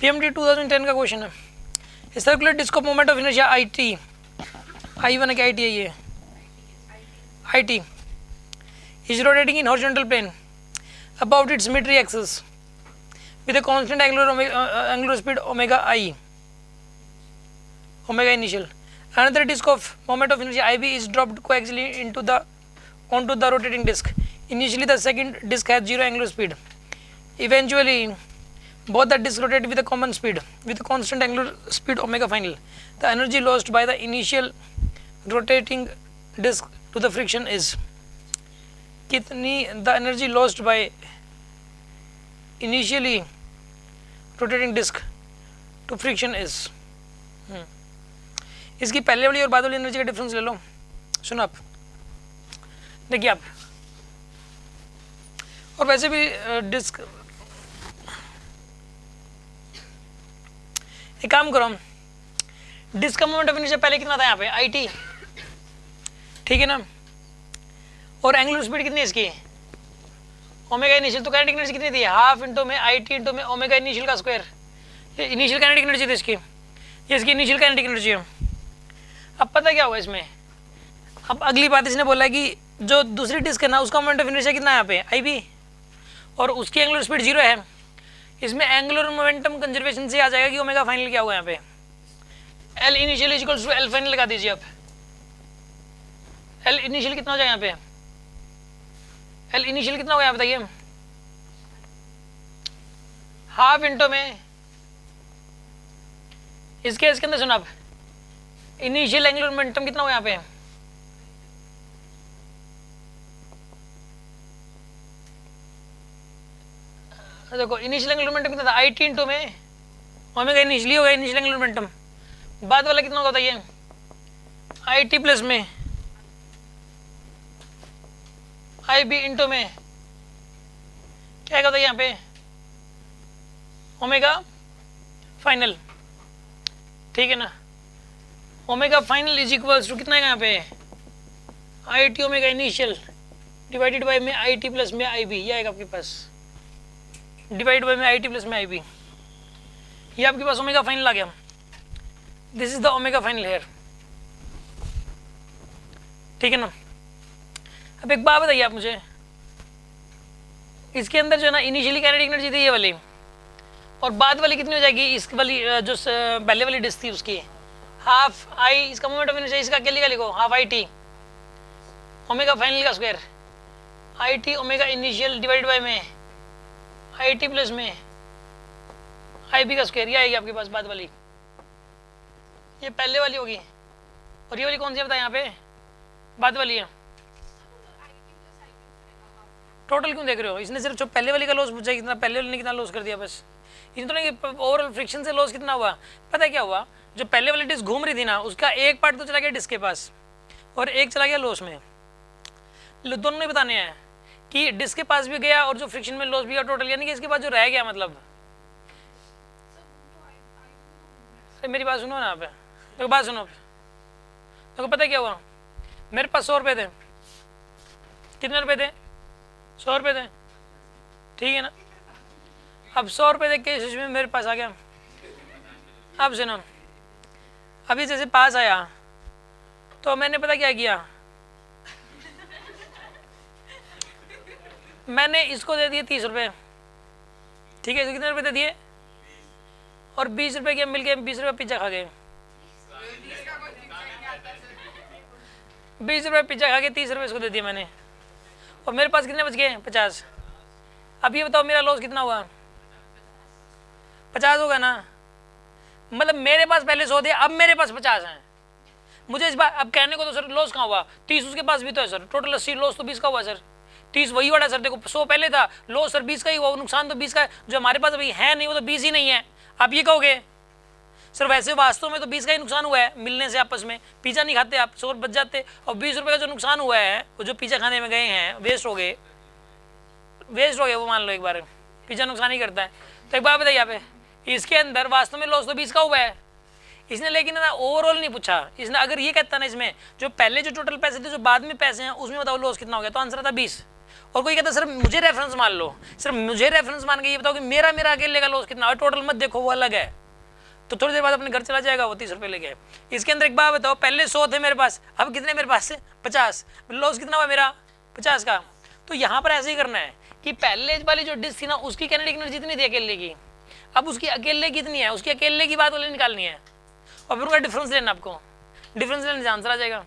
PMT 2010 का question है। Circular disc of moment of inertia I T, I one है क्या आई टी है ये, I T is rotating in horizontal plane about its mid axis with a constant angular speed omega I, omega initial. Another disk of moment of inertia IB is dropped coaxially onto the rotating disk. Initially, the second disk has zero angular speed. Eventually, both the disks rotate with a common speed, with a constant angular speed omega final. The energy lost by the initial rotating disk to the friction is कितनी? The energy lost by initially rotating disk to friction is, इसकी पहले वाली और बाद वाली energy का difference ले लो। सुनो आप, देखिए आप, और वैसे भी डिस्क, एक काम करो, डिस्क का मोमेंट ऑफ इनर्शिया पहले कितना था यहाँ पे आई टी, ठीक है ना, और एंगुलर स्पीड कितनी है इसकी ओमेगा इनिशियल, तो काइनेटिक एनर्जी कितनी थी हाफ इंटू में आई टी इंटू में ओमेगा इनिशियल का स्क्वायर। ये इनिशियल काइनेटिक एनर्जी थी इसकी, ये इसकी इनिशियल काइनेटिक एनर्जी है। अब पता क्या होगा इसमें, अब अगली बात इसने बोला है कि जो दूसरी डिस्क है ना उसका मोमेंट ऑफ इनर्शिया कितना है यहाँ पे आई बी, और उसकी एंगुलर स्पीड जीरो है। इसमें एंगुलर मोमेंटम कंजर्वेशन से आ जाएगा कि ओमेगा फाइनल क्या होगा यहाँ पे, L initial is equals to L final लगा दीजिए आप। एल इनिशियल कितना हो जाएगा यहाँ पे, एल इनिशियल कितना होगा बताइए, हाफ इंटो में इसके अंदर सुना आप, इनिशियल एंगुलर मोमेंटम कितना होगा यहाँ पे, देखो इनिशियल एंगुलर मोमेंटम कितना था आई टी इंटो में ओमेगा इनिशियली होगा इनिशियल एंगुलर मोमेंटम, बाद वाला कितना होगा बताइए आई टी प्लस में आई बी इंटो में क्या कहता है यहाँ पे ओमेगा फाइनल, ठीक है ना। Omega final is equals to कितना है यहाँ पे I T omega initial divided by में आई टी प्लस में आई बी, ये आएगा आपके पास डिवाइड बाय में आई टी प्लस में आई बी, ये आपके पास ओमेगा फाइनल आ गया। This is the omega final here, ठीक है ना। अब एक बात बताइए आप मुझे, इसके अंदर जो है ना इनिशियली काइनेटिक एनर्जी थी ये वाली, और बाद वाली कितनी हो जाएगी, इस वाली जो पहले वाली डिस्क थी उसकी हाफ आई, इसका मोमेंट ऑफ इनर्शिया इसका क्या लिखो half I T omega final का square I T omega initial divide by में आई टी प्लस में आई बी का स्क्वायर, ये आएगी आपके पास बाद वाली, ये पहले वाली होगी, और ये वाली कौन सी है बताए यहाँ पे बाद वाली है। टोटल क्यों देख रहे हो, इसने सिर्फ जो पहले वाली का लॉस पूछा कितना, पहले वाले ने कितना लॉस कर दिया बस, इसने तो नहीं ओवरऑल फ्रिक्शन से लॉस कितना हुआ। पता है क्या हुआ, जो पहले वाली डिस्क घूम रही थी ना उसका एक पार्ट तो चला गया डिस्क के पास और एक चला गया लॉस में, दोनों ने बताने हैं कि डिस्क के पास भी गया और जो फ्रिक्शन में लॉस भी गया टोटल, यानी कि इसके पास जो रह गया मतलब, मेरी बात सुनो ना आप, देखो बात सुनो, देखो पता है क्या हुआ, मेरे पास 100 रुपये थे, कितने रुपए थे 100 रुपये थे, ठीक है ना। अब 100 रुपये देख के इस में मेरे पास आ गया, अब सुनो, अभी जैसे पास आया तो मैंने पता क्या किया, मैंने इसको दे दिए 30 रुपये, ठीक है, इसको कितने रुपये दे दिए, और 20 रुपये के मिल के 20 रुपये पिज्जा खा गए, 20 रुपये पिज्जा खा के 30 रुपये इसको दे दिए मैंने, और मेरे पास कितने बच गए 50। अब ये बताओ मेरा लॉस कितना हुआ, 50 होगा ना, मतलब मेरे पास पहले 100 थे अब मेरे पास 50 हैं। मुझे इस बार अब कहने को तो सर लॉस कहाँ हुआ, 30 उसके पास भी तो है सर, टोटल 80, लॉस तो 20 का हुआ सर, 30 वही वाला सर, देखो 100 पहले था, लॉस सर 20 का ही हुआ, नुकसान तो 20 का है, जो हमारे पास अभी है नहीं वो तो 20 ही नहीं है। आप ये कहोगे सर वैसे वास्तव में तो 20 का ही नुकसान हुआ है मिलने से, आपस में पिज्जा नहीं खाते आप 100 बच जाते, और 20 रुपये का जो नुकसान हुआ है वो जो पिज्जा खाने में गए हैं वेस्ट हो गए, वो मान लो एक बार, पिज्जा नुकसान ही करता है। तो एक बात बताइए यहाँ पे, इसके अंदर वास्तव में लॉस तो 20 का हुआ है इसने, लेकिन ना ओवरऑल नहीं पूछा इसने। अगर ये कहता ना इसमें जो पहले जो टोटल पैसे थे जो बाद में पैसे हैं उसमें बताओ लॉस कितना हो गया, तो आंसर था 20। और कोई कहता है सर मुझे रेफरेंस मान लो, सिर्फ मुझे रेफरेंस मान के ये बताओ कि मेरा अकेले का लॉस कितना है, टोटल मत देखो, वो अलग है। तो थोड़ी देर बाद अपने घर चला जाएगा वो 30 रुपये लेके। इसके अंदर एक बात बताओ, पहले 100 थे मेरे पास, अब कितने मेरे पास से 50, लॉस कितना हुआ मेरा 50 का। तो यहाँ पर ऐसे ही करना है कि पहले वाली जो डिश थी ना उसकी काइनेटिक एनर्जी जितनी थी अकेले की, अब उसकी अकेले कितनी है, उसकी अकेले की बात वाली निकालनी है और फिर उनका डिफरेंस लेना, आपको डिफरेंस लेने से आंसर आ जाएगा।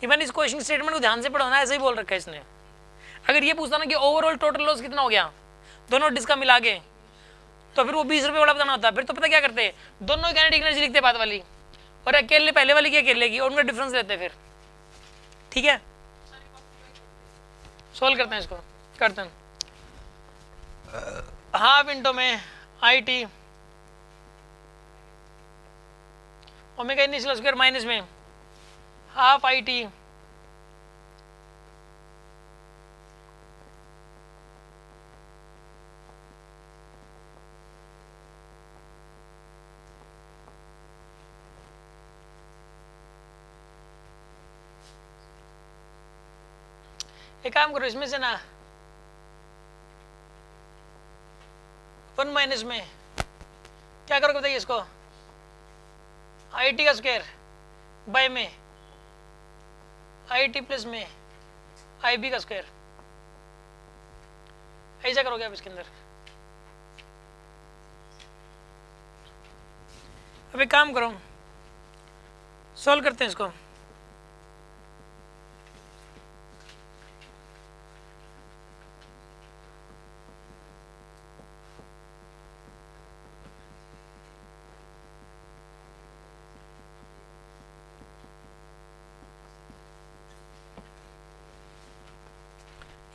इवन इस क्वेश्चन स्टेटमेंट को ध्यान से पढ़ो ना, ऐसे ही बोल रखा है इसने। अगर ये पूछता ना कि ओवरऑल टोटल लॉस कितना हो गया दोनों डिस्क का मिला के, तो फिर वो 20 रुपये वाला बताना होता है। फिर तो पता क्या करते, दोनों काइनेटिक एनर्जी लिखते बात वाली और अकेले पहले वाली की अकेले की और उनका डिफरेंस लेते फिर। ठीक है, सोल्व करते हैं इसको, करते हैं। हाफ इंटो में I T omega initial square minus में हाफ आई टी एक काम करो, इसमें से ना 1 माइनस में क्या करोगे बताइए इसको, आई टी का स्क्वायर बाय में आई टी प्लस में आई बी का स्क्वायर, ऐसा करोगे आप इसके अंदर। अब एक काम करो, सॉल्व करते हैं इसको।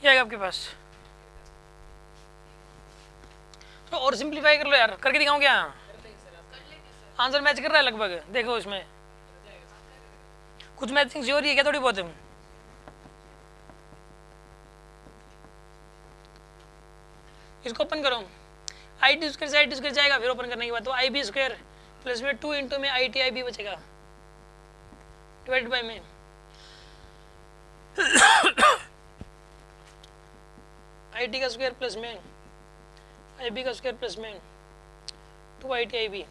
ये आएगा आपके पास, तो और सिंपलीफाई कर लो यार, करके दिखाऊं क्या, आंसर मैच कर रहा है लगभग, देखो इसमें कुछ मैचिंग हो रही है क्या थोड़ी बहुत। इसको ओपन करो, आई टी स्क्वायर से आई टी स्क्वायर जाएगा, फिर ओपन करने के बाद तो आई बी स्क्वायर प्लस में 2 इंटू में आई टी आई बी बचेगा डिवाइड बाय में आई टी का स्क्वायर प्लस में आई बी का स्क्वायर प्लस में 2 आई टी आई बी।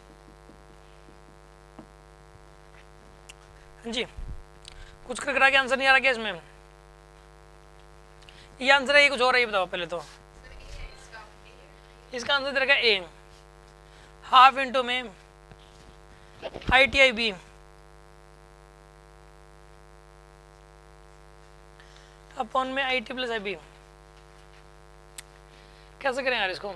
हाँ जी, कुछ कर करा के आंसर नहीं आ रहा क्या इसमें, ये आंसर है, ये कुछ और है, ये बताओ पहले तो। इसका आंसर दे रखा है ए, हाफ इंटू में I T I B upon में I T plus I B. कैसे करें यार इसको,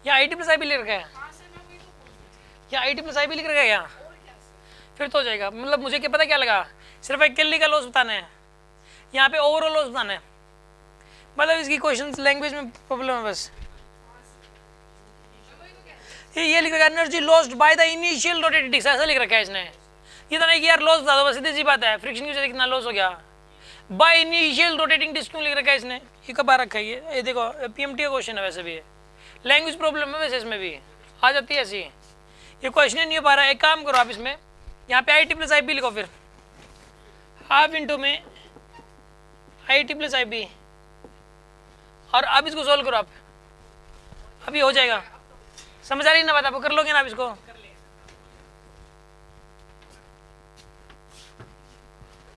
या I T plus I B लिख रखा है, या I T plus I B लिख रखा है क्या, फिर तो हो जाएगा। मतलब मुझे क्या पता क्या लगा, सिर्फ अकेले का लॉस बताना है, यहाँ पे ओवरऑल लॉस बताना है, मतलब इसकी क्वेश्चन लैंग्वेज में प्रॉब्लम है बस। ये लिख रखा है energy lost by the initial rotated disc, ऐसा लिख रखा है इसने। ये तो नहीं कि यार लॉस बता दो, बस सीधी सी बात है, फ्रिक्शन की वजह से कितना लॉस हो गया बाय इनिशियल रोटेटिंग डिस्क क्यों लिख रखा है इसने, ये कब आ रखा है ये देखो पीएमटी का क्वेश्चन है, वैसे भी लैंग्वेज प्रॉब्लम है वैसे, इसमें भी आ जाती है ऐसी, ये क्वेश्चन नहीं हो पा रहा है। एक काम करो आप इसमें, यहाँ पे I T plus I B लिखो, फिर हाफ इंटू में I T plus I B, और अब इसको सोल्व करो आप, अभी हो जाएगा। समझ आ रही ना बात, आप कर लोगे ना आप इसको।